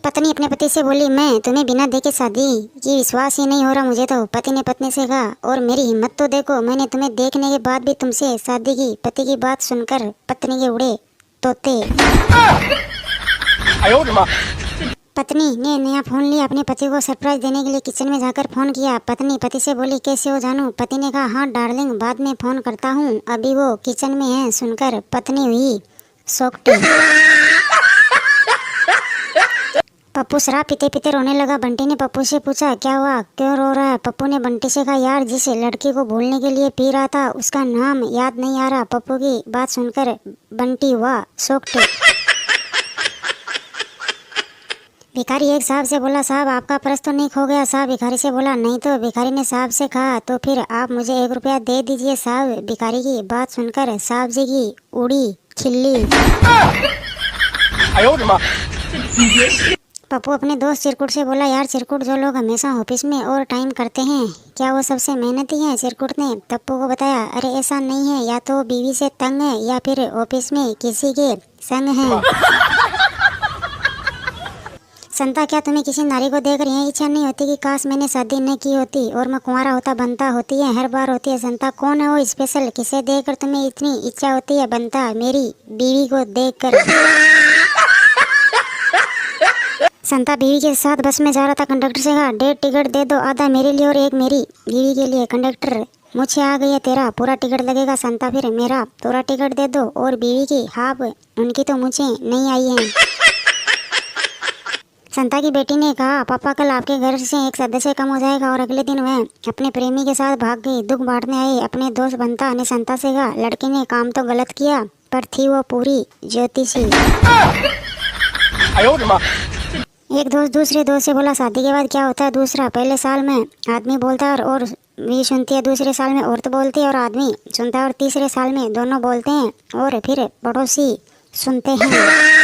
पत्नी अपने पति से बोली, मैं तुम्हें बिना देखे शादी की विश्वास ही नहीं हो रहा मुझे तो। पति ने पत्नी से कहा, और मेरी हिम्मत तो देखो, मैंने तुम्हें देखने के बाद भी तुमसे शादी की। पति की बात सुनकर पत्नी के उड़े तोते। पत्नी ने नया फोन लिया। अपने पति को सरप्राइज देने के लिए किचन में जाकर फोन किया। पत्नी पति से बोली, कैसे हो जानू? पति ने कहा, हाँ डार्लिंग, बाद में फोन करता हूँ, अभी वो किचन में है। सुनकर पत्नी हुई शॉक्ड। पप्पू शराब पीते पीते रोने लगा। बंटी ने पप्पू से पूछा, क्या हुआ, क्यों रो रहा है? पप्पू ने बंटी से कहा, यार जिस लड़की को भूलने के लिए पी रहा था उसका नाम याद नहीं आ रहा। पप्पू की बात सुनकर बंटी हुआ शॉक्ड। भिखारी एक साहब से बोला, साहब आपका पर्स तो नहीं खो गया? साहब भिखारी से बोला, नहीं तो। भिखारी ने साहब से कहा, तो फिर आप मुझे 1 रुपया दे दीजिए साहब। भिखारी की बात सुनकर साहब जी की उड़ी खिल्ली। पप्पू अपने दोस्त चिरकुट से बोला, यार चिरकुट, जो लोग हमेशा ऑफिस में ओवर टाइम करते हैं क्या वो सबसे मेहनती हैं? चिरकुट ने पप्पू को बताया, अरे ऐसा नहीं है, या तो बीवी से तंग है या फिर ऑफिस में किसी के संग है। संता, क्या तुम्हें किसी नारी को देखकर यह इच्छा नहीं होती कि काश मैंने शादी न की होती और मैं कुंवारा होता? बनता होती है, हर बार होती है। संता, कौन है वो स्पेशल, किसे देखकर तुम्हें इतनी इच्छा होती है? बनता, मेरी बीवी को देखकर। संता बीवी के साथ बस में जा रहा था। कंडक्टर से कहा, 1.5 टिकट दे दो, आधा मेरे लिए और 1 मेरी बीवी के लिए। कंडक्टर, मुझे आ गई है तेरा पूरा टिकट लगेगा। संता, फिर मेरा पूरा टिकट दे दो और बीवी की हाफ, उनकी तो मुझे नहीं आई है। संता की बेटी ने कहा, पापा कल आपके घर से एक सदस्य कम हो जाएगा। और अगले दिन वह अपने प्रेमी के साथ भाग गई। दुख बांटने आए अपने दोस्त बंता ने संता से कहा, लड़के ने काम तो गलत किया पर थी वो पूरी ज्योतिषी। एक दोस्त दूसरे दोस्त से बोला, शादी के बाद क्या होता है? दूसरा, पहले साल में आदमी बोलता है और भी सुनती है, दूसरे साल में औरत बोलती है और आदमी सुनता है, और तीसरे साल में दोनों बोलते हैं और फिर पड़ोसी सुनते हैं।